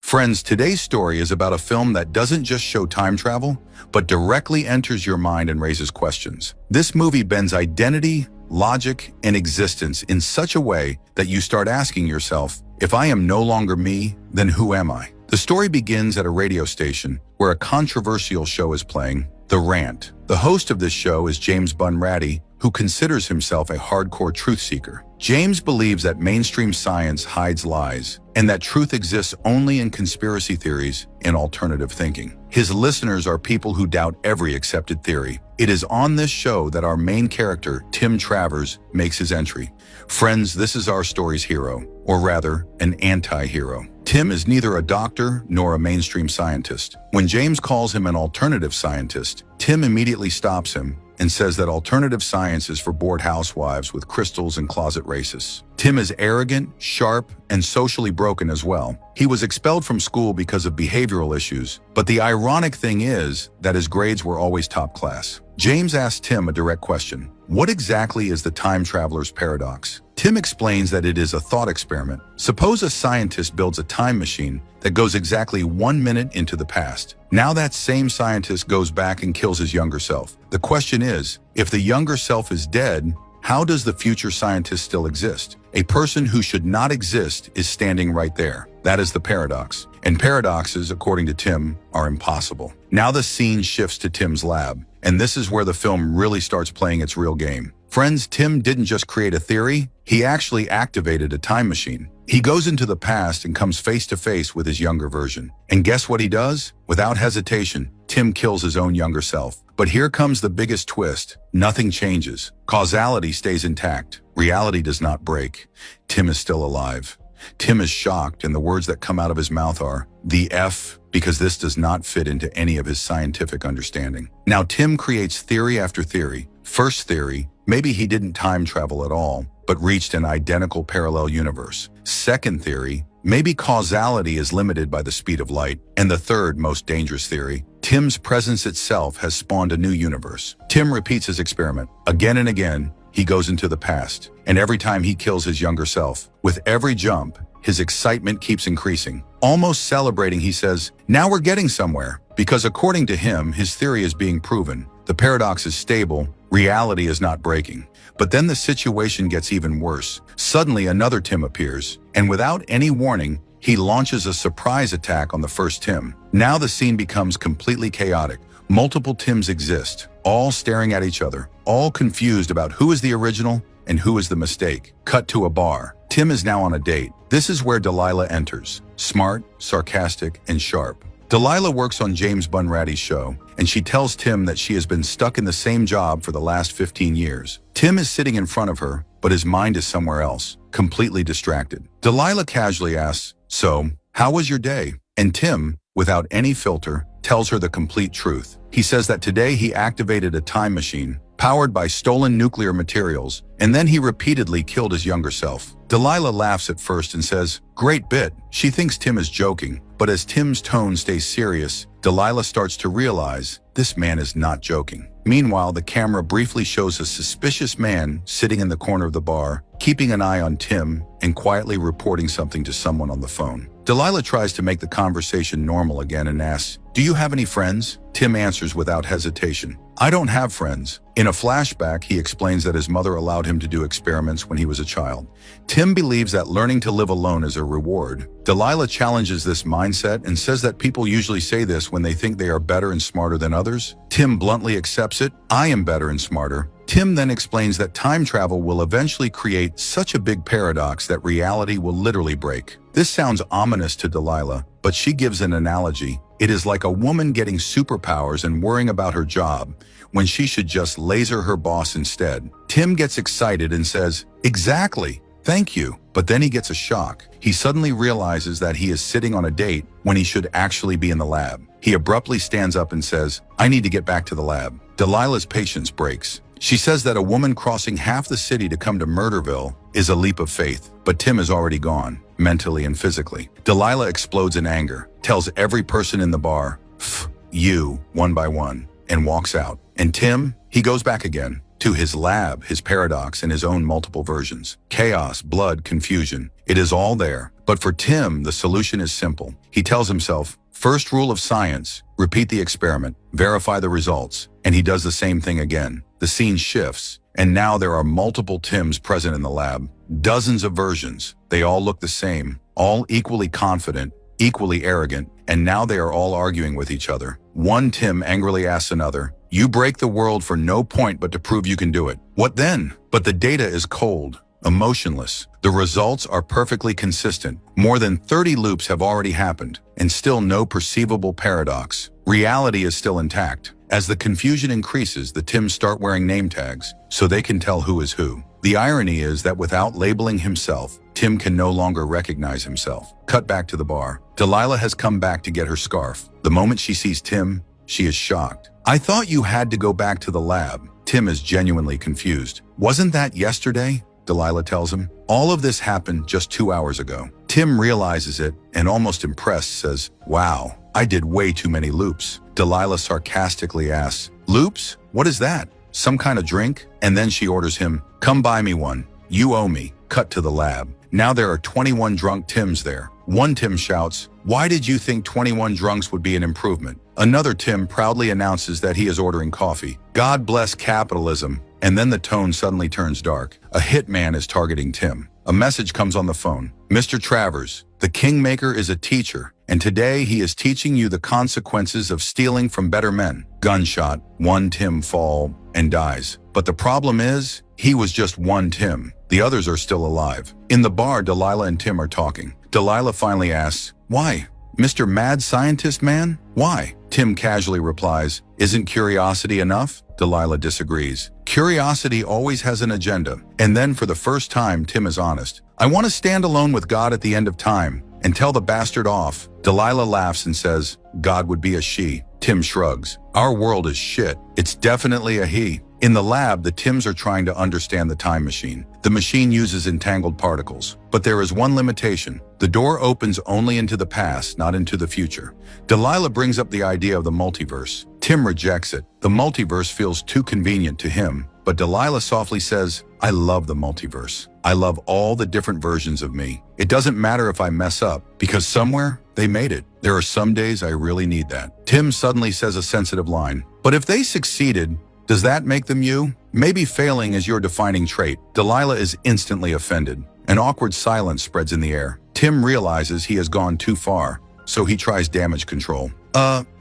Friends, today's story is about a film that doesn't just show time travel, but directly enters your mind and raises questions. This movie bends identity, logic, and existence in such a way that you start asking yourself, if I am no longer me, then who am I? The story begins at a radio station where a controversial show is playing, The Rant. The host of this show is James Bunratty, who considers himself a hardcore truth seeker. James believes that mainstream science hides lies, and that truth exists only in conspiracy theories and alternative thinking. His listeners are people who doubt every accepted theory. It is on this show that our main character, Tim Travers, makes his entry. Friends, this is our story's hero, or rather, an anti-hero. Tim is neither a doctor nor a mainstream scientist. When James calls him an alternative scientist, Tim immediately stops him and says that alternative science is for bored housewives with crystals and closet racists. Tim is arrogant, sharp, and socially broken as well. He was expelled from school because of behavioral issues, but the ironic thing is that his grades were always top class. James asked Tim a direct question. What exactly is the time traveler's paradox? Tim explains that it is a thought experiment. Suppose a scientist builds a time machine that goes exactly 1 minute into the past. Now that same scientist goes back and kills his younger self. The question is, if the younger self is dead, how does the future scientist still exist? A person who should not exist is standing right there. That is the paradox. And paradoxes, according to Tim, are impossible. Now the scene shifts to Tim's lab, and this is where the film really starts playing its real game. Friends, Tim didn't just create a theory, he actually activated a time machine. He goes into the past and comes face to face with his younger version. And guess what he does? Without hesitation, Tim kills his own younger self. But here comes the biggest twist. Nothing changes. Causality stays intact. Reality does not break. Tim is still alive. Tim is shocked, and the words that come out of his mouth are, "The F," because this does not fit into any of his scientific understanding. Now Tim creates theory after theory. First theory, maybe he didn't time travel at all, but reached an identical parallel universe. Second theory, maybe causality is limited by the speed of light. And the third, most dangerous theory, Tim's presence itself has spawned a new universe. Tim repeats his experiment. Again and again, he goes into the past. And every time he kills his younger self. With every jump, his excitement keeps increasing. Almost celebrating, he says, "Now we're getting somewhere." Because according to him, his theory is being proven. The paradox is stable. Reality is not breaking. But then the situation gets even worse. Suddenly, another Tim appears, and without any warning, he launches a surprise attack on the first Tim. Now the scene becomes completely chaotic. Multiple Tims exist, all staring at each other, all confused about who is the original and who is the mistake. Cut to a bar. Tim is now on a date. This is where Delilah enters, smart, sarcastic, and sharp. Delilah works on James Bunratty's show, and she tells Tim that she has been stuck in the same job for the last 15 years. Tim is sitting in front of her, but his mind is somewhere else, completely distracted. Delilah casually asks, "So, how was your day?" And Tim, without any filter, tells her the complete truth. He says that today he activated a time machine, powered by stolen nuclear materials, and then he repeatedly killed his younger self. Delilah laughs at first and says, "Great bit." She thinks Tim is joking, but as Tim's tone stays serious, Delilah starts to realize this man is not joking. Meanwhile, the camera briefly shows a suspicious man sitting in the corner of the bar, keeping an eye on Tim and quietly reporting something to someone on the phone. Delilah tries to make the conversation normal again and asks, "Do you have any friends?" Tim answers without hesitation, "I don't have friends." In a flashback, he explains that his mother allowed him to do experiments when he was a child. Tim believes that learning to live alone is a reward. Delilah challenges this mindset and says that people usually say this when they think they are better and smarter than others. Tim bluntly accepts it. "I am better and smarter." Tim then explains that time travel will eventually create such a big paradox that reality will literally break. This sounds ominous to Delilah, but she gives an analogy. It is like a woman getting superpowers and worrying about her job when she should just laser her boss instead. Tim gets excited and says, "Exactly, thank you." But then he gets a shock. He suddenly realizes that he is sitting on a date when he should actually be in the lab. He abruptly stands up and says, "I need to get back to the lab." Delilah's patience breaks. She says that a woman crossing half the city to come to Murderville is a leap of faith, but Tim is already gone, mentally and physically. Delilah explodes in anger, tells every person in the bar, "F you," one by one, and walks out. And Tim, he goes back again. to his lab, his paradox, and his own multiple versions. Chaos, blood, confusion. It is all there. But for Tim, the solution is simple. He tells himself, first rule of science, repeat the experiment, verify the results, and he does the same thing again. The scene shifts, and now there are multiple Tims present in the lab. Dozens of versions. They all look the same, all equally confident, equally arrogant, and now they are all arguing with each other. One Tim angrily asks another, "You break the world for no point but to prove you can do it. What then?" But the data is cold, emotionless. The results are perfectly consistent. More than 30 loops have already happened, and still no perceivable paradox. Reality is still intact. As the confusion increases, the Tims start wearing name tags, so they can tell who is who. The irony is that without labeling himself, Tim can no longer recognize himself. Cut back to the bar. Delilah has come back to get her scarf. The moment she sees Tim, she is shocked. "I thought you had to go back to the lab." Tim is genuinely confused. "Wasn't that yesterday?" Delilah tells him. "All of this happened just 2 hours ago." Tim realizes it and, almost impressed, says, "Wow, I did way too many loops." Delilah sarcastically asks, "Loops? What is that? Some kind of drink?" And then she orders him, "Come buy me one. You owe me." Cut to the lab. Now there are 21 drunk Tims there. One Tim shouts, "Why did you think 21 drunks would be an improvement?" Another Tim proudly announces that he is ordering coffee. God bless capitalism. And then the tone suddenly turns dark. A hitman is targeting Tim. A message comes on the phone. "Mr. Travers, the Kingmaker is a teacher, and today he is teaching you the consequences of stealing from better men." Gunshot. One Tim falls and dies. But the problem is, he was just one Tim. The others are still alive. In the bar, Delilah and Tim are talking. Delilah finally asks, "Why? Mr. Mad Scientist Man? Why?" Tim casually replies, "Isn't curiosity enough?" Delilah disagrees. Curiosity always has an agenda. And then for the first time, Tim is honest. "I want to stand alone with God at the end of time and tell the bastard off." Delilah laughs and says, "God would be a she." Tim shrugs. "Our world is shit. It's definitely a he." In the lab, the Tims are trying to understand the time machine. The machine uses entangled particles. But there is one limitation. The door opens only into the past, not into the future. Delilah brings up the idea of the multiverse. Tim rejects it. The multiverse feels too convenient to him. But Delilah softly says, "I love the multiverse. I love all the different versions of me. It doesn't matter if I mess up, because somewhere they made it. There are some days I really need that." Tim suddenly says a sensitive line. "But if they succeeded, does that make them you? Maybe failing is your defining trait." Delilah is instantly offended. An awkward silence spreads in the air. Tim realizes he has gone too far, so he tries damage control.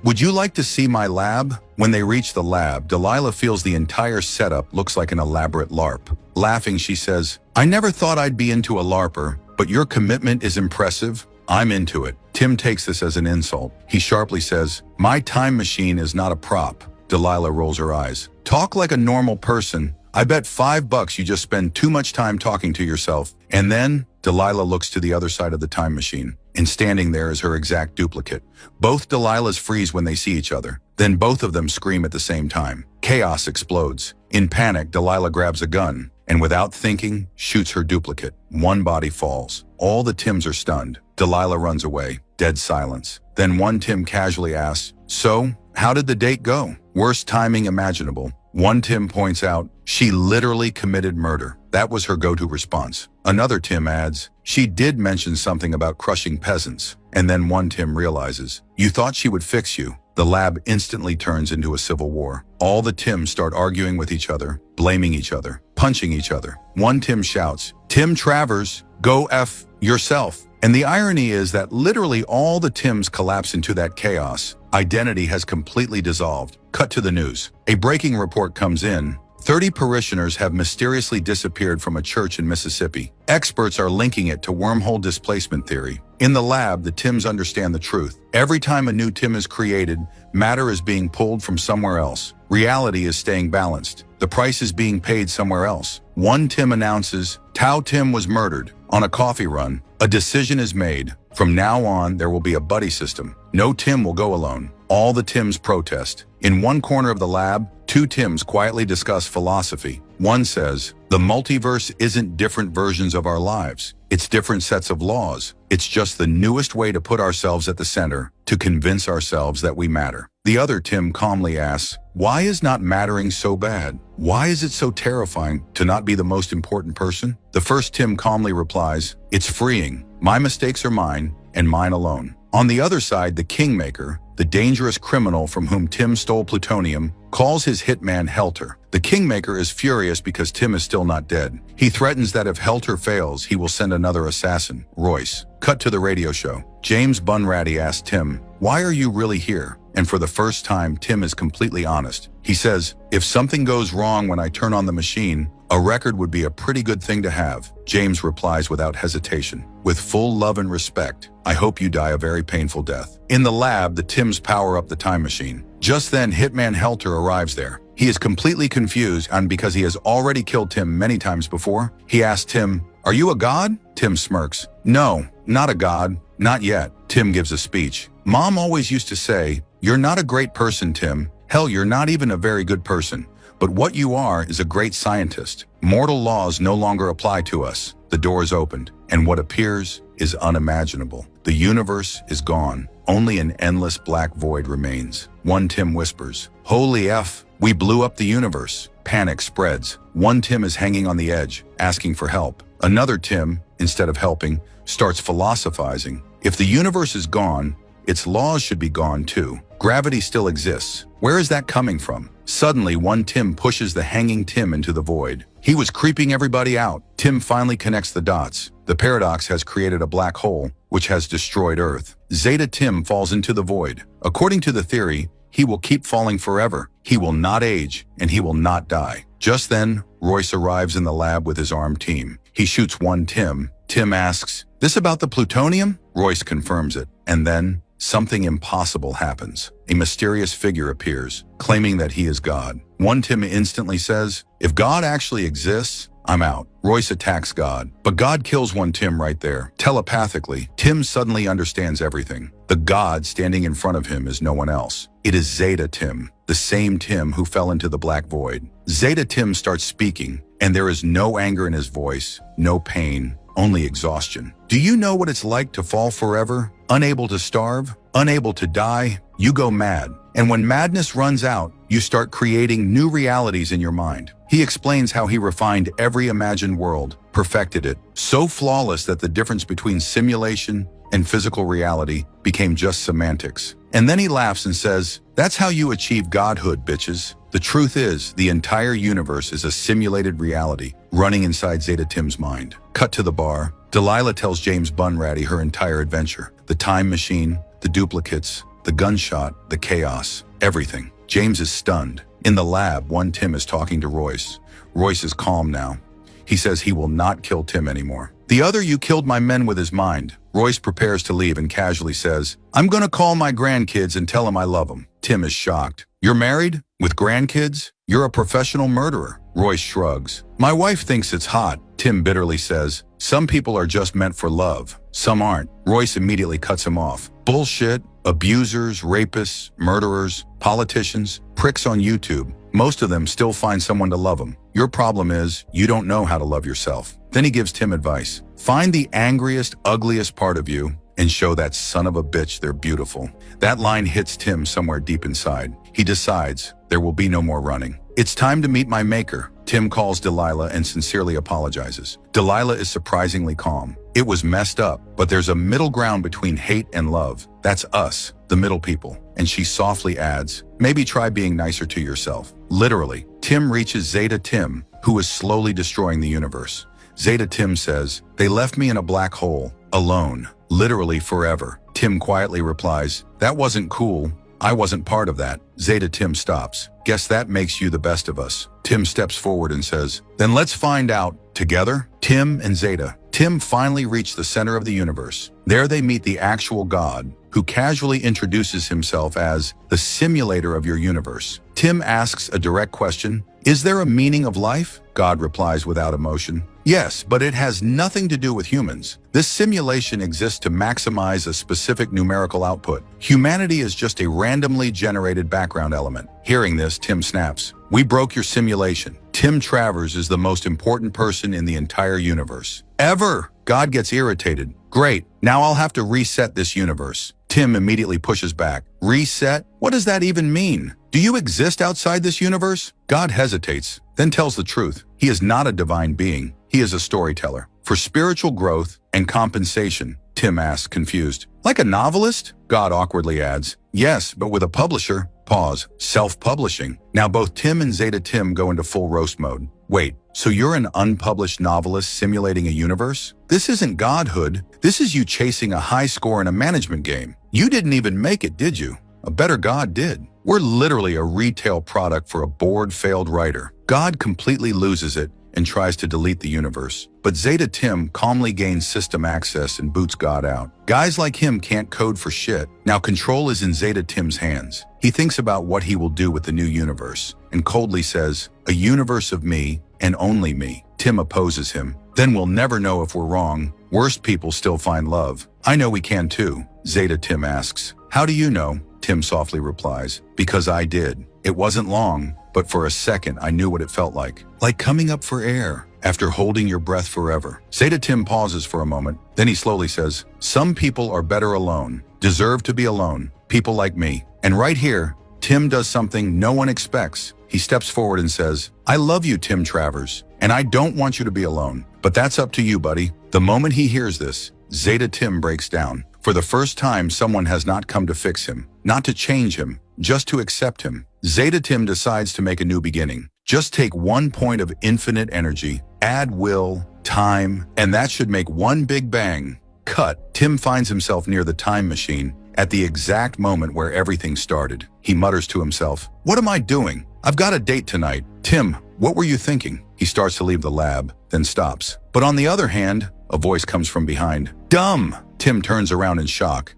Would you like to see my lab?" When they reach the lab, Delilah feels the entire setup looks like an elaborate LARP. Laughing, she says, "I never thought I'd be into a LARPer, but your commitment is impressive. I'm into it." Tim takes this as an insult. He sharply says, "My time machine is not a prop." Delilah rolls her eyes. "Talk like a normal person. I bet $5 you just spend too much time talking to yourself." And then Delilah looks to the other side of the time machine, and standing there is her exact duplicate. Both Delilahs freeze when they see each other. Then both of them scream at the same time. Chaos explodes. In panic, Delilah grabs a gun, and without thinking, shoots her duplicate. One body falls. All the Tims are stunned. Delilah runs away. Dead silence. Then one Tim casually asks, "So, how did the date go?" Worst timing imaginable. One Tim points out, "She literally committed murder." That was her go-to response. Another Tim adds, "She did mention something about crushing peasants." And then one Tim realizes, "You thought she would fix you." The lab instantly turns into a civil war. All the Tims start arguing with each other, blaming each other, punching each other. One Tim shouts, "Tim Travers, go F yourself." And the irony is that literally all the Tims collapse into that chaos. Identity has completely dissolved. Cut to the news. A breaking report comes in. 30 parishioners have mysteriously disappeared from a church in Mississippi. Experts are linking it to wormhole displacement theory. In the lab, the Tims understand the truth. Every time a new Tim is created, matter is being pulled from somewhere else. Reality is staying balanced. The price is being paid somewhere else. One Tim announces, "Tao Tim was murdered." On a coffee run, a decision is made. From now on, there will be a buddy system. No Tim will go alone. All the Tims protest. In one corner of the lab, two Tims quietly discuss philosophy. One says, "The multiverse isn't different versions of our lives. It's different sets of laws. It's just the newest way to put ourselves at the center, to convince ourselves that we matter." The other Tim calmly asks, why is not mattering so bad? Why is it so terrifying to not be the most important person? The first Tim calmly replies, it's freeing. My mistakes are mine, and mine alone. On the other side, the Kingmaker, the dangerous criminal from whom Tim stole plutonium, calls his hitman Helter. The Kingmaker is furious because Tim is still not dead. He threatens that if Helter fails, he will send another assassin, Royce. Cut to the radio show. James Bunratty asks Tim, why are you really here? And for the first time, Tim is completely honest. He says, if something goes wrong when I turn on the machine, a record would be a pretty good thing to have. James replies without hesitation, with full love and respect, I hope you die a very painful death. In the lab, the Tims power up the time machine. Just then, Hitman Helter arrives there. He is completely confused, and because he has already killed Tim many times before, he asks Tim, are you a god? Tim smirks. No, not a god. Not yet. Tim gives a speech. Mom always used to say, you're not a great person, Tim. Hell, you're not even a very good person. But what you are is a great scientist. Mortal laws no longer apply to us. The door is opened, and what appears is unimaginable. The universe is gone. Only an endless black void remains. One Tim whispers, holy F, we blew up the universe. Panic spreads. One Tim is hanging on the edge, asking for help. Another Tim, instead of helping, starts philosophizing. If the universe is gone, its laws should be gone too. Gravity still exists. Where is that coming from? Suddenly, one Tim pushes the hanging Tim into the void. He was creeping everybody out. Tim finally connects the dots. The paradox has created a black hole, which has destroyed Earth. Zeta Tim falls into the void. According to the theory, he will keep falling forever. He will not age, and he will not die. Just then, Royce arrives in the lab with his armed team. He shoots one Tim. Tim asks, this about the plutonium? Royce confirms it. And then, something impossible happens. A mysterious figure appears, claiming that he is God. One Tim instantly says, if God actually exists, I'm out. Royce attacks God, but God kills one Tim right there. Telepathically, Tim suddenly understands everything. The God standing in front of him is no one else. It is Zeta Tim, the same Tim who fell into the black void. Zeta Tim starts speaking, and there is no anger in his voice, no pain, only exhaustion. Do you know what it's like to fall forever? Unable to starve? Unable to die? You go mad. And when madness runs out, you start creating new realities in your mind. He explains how he refined every imagined world, perfected it, so flawless that the difference between simulation and physical reality became just semantics. And then he laughs and says, that's how you achieve godhood, bitches. The truth is, the entire universe is a simulated reality running inside Zeta Tim's mind. Cut to the bar. Delilah tells James Bunratty her entire adventure. The time machine, the duplicates, the gunshot, the chaos, everything. James is stunned. In the lab, one Tim is talking to Royce. Royce is calm now. He says he will not kill Tim anymore. The other, you killed my men with his mind. Royce prepares to leave and casually says, I'm gonna call my grandkids and tell them I love them. Tim is shocked. You're married? With grandkids? You're a professional murderer. Royce shrugs. My wife thinks it's hot. Tim bitterly says, some people are just meant for love. Some aren't. Royce immediately cuts him off. Bullshit. Abusers, rapists, murderers, politicians, pricks on YouTube. Most of them still find someone to love them. Your problem is, you don't know how to love yourself. Then he gives Tim advice. Find the angriest, ugliest part of you and show that son of a bitch they're beautiful. That line hits Tim somewhere deep inside. He decides there will be no more running. It's time to meet my maker. Tim calls Delilah and sincerely apologizes. Delilah is surprisingly calm. It was messed up, but there's a middle ground between hate and love. That's us, the middle people. And she softly adds, maybe try being nicer to yourself. Literally, Tim reaches Zeta Tim, who is slowly destroying the universe. Zeta Tim says, they left me in a black hole, alone, literally forever. Tim quietly replies, that wasn't cool. I wasn't part of that. Zeta Tim stops. Guess that makes you the best of us. Tim steps forward and says, then let's find out, together? Tim and Zeta. Tim finally reach the center of the universe. There they meet the actual God, who casually introduces himself as the simulator of your universe. Tim asks a direct question, is there a meaning of life? God replies without emotion, yes, but it has nothing to do with humans. This simulation exists to maximize a specific numerical output. Humanity is just a randomly generated background element. Hearing this, Tim snaps, we broke your simulation. Tim Travers is the most important person in the entire universe. Ever! God gets irritated. Great, now I'll have to reset this universe. Tim immediately pushes back. Reset? What does that even mean? Do you exist outside this universe? God hesitates, then tells the truth. He is not a divine being. He is a storyteller. For spiritual growth and compensation, Tim asks, confused. Like a novelist? God awkwardly adds. Yes, but with a publisher. Pause. Self-publishing. Now both Tim and Zeta Tim go into full roast mode. Wait, so you're an unpublished novelist simulating a universe? This isn't godhood. This is you chasing a high score in a management game. You didn't even make it, did you? A better God did. We're literally a retail product for a bored, failed writer. God completely loses it and tries to delete the universe. But Zeta Tim calmly gains system access and boots God out. Guys like him can't code for shit. Now control is in Zeta Tim's hands. He thinks about what he will do with the new universe and coldly says, a universe of me and only me. Tim opposes him. Then we'll never know if we're wrong. Worst people still find love. I know we can too, Zeta Tim asks. How do you know? Tim softly replies, because I did. It wasn't long, but for a second I knew what it felt like. Like coming up for air after holding your breath forever. Zeta Tim pauses for a moment, then he slowly says, some people are better alone, deserve to be alone, people like me. And right here, Tim does something no one expects. He steps forward and says, I love you, Tim Travers, and I don't want you to be alone. But that's up to you, buddy. The moment he hears this, Zeta Tim breaks down. For the first time, someone has not come to fix him, not to change him, just to accept him. Zeta Tim decides to make a new beginning. Just take 1 point of infinite energy, add will, time, and that should make one big bang. Cut. Tim finds himself near the time machine at the exact moment where everything started. He mutters to himself, what am I doing? I've got a date tonight. Tim, what were you thinking? He starts to leave the lab, then stops. But on the other hand, a voice comes from behind. Dumb! Tim turns around in shock.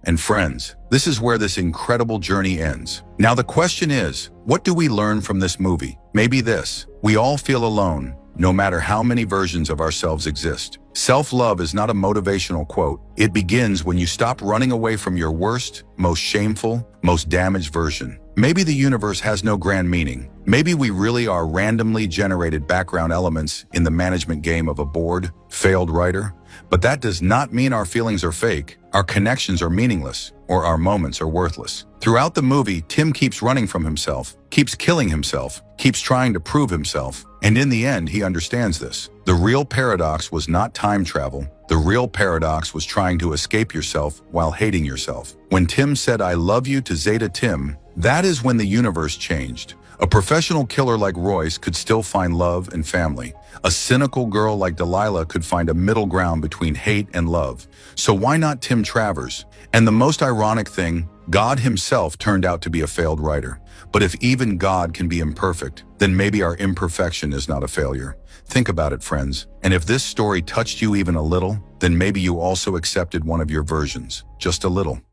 And friends, this is where this incredible journey ends. Now the question is, what do we learn from this movie? Maybe this: we all feel alone, no matter how many versions of ourselves exist. Self-love is not a motivational quote. It begins when you stop running away from your worst, most shameful, most damaged version. Maybe the universe has no grand meaning. Maybe we really are randomly generated background elements in the management game of a bored, failed writer. But that does not mean our feelings are fake, our connections are meaningless, or our moments are worthless. Throughout the movie, Tim keeps running from himself, keeps killing himself, keeps trying to prove himself. And in the end, he understands this. The real paradox was not time travel. The real paradox was trying to escape yourself while hating yourself. When Tim said, I love you to Zeta Tim, that is when the universe changed. A professional killer like Royce could still find love and family. A cynical girl like Delilah could find a middle ground between hate and love. So why not Tim Travers? And the most ironic thing, God himself turned out to be a failed writer. But if even God can be imperfect, then maybe our imperfection is not a failure. Think about it, friends. And if this story touched you even a little, then maybe you also accepted one of your versions. Just a little.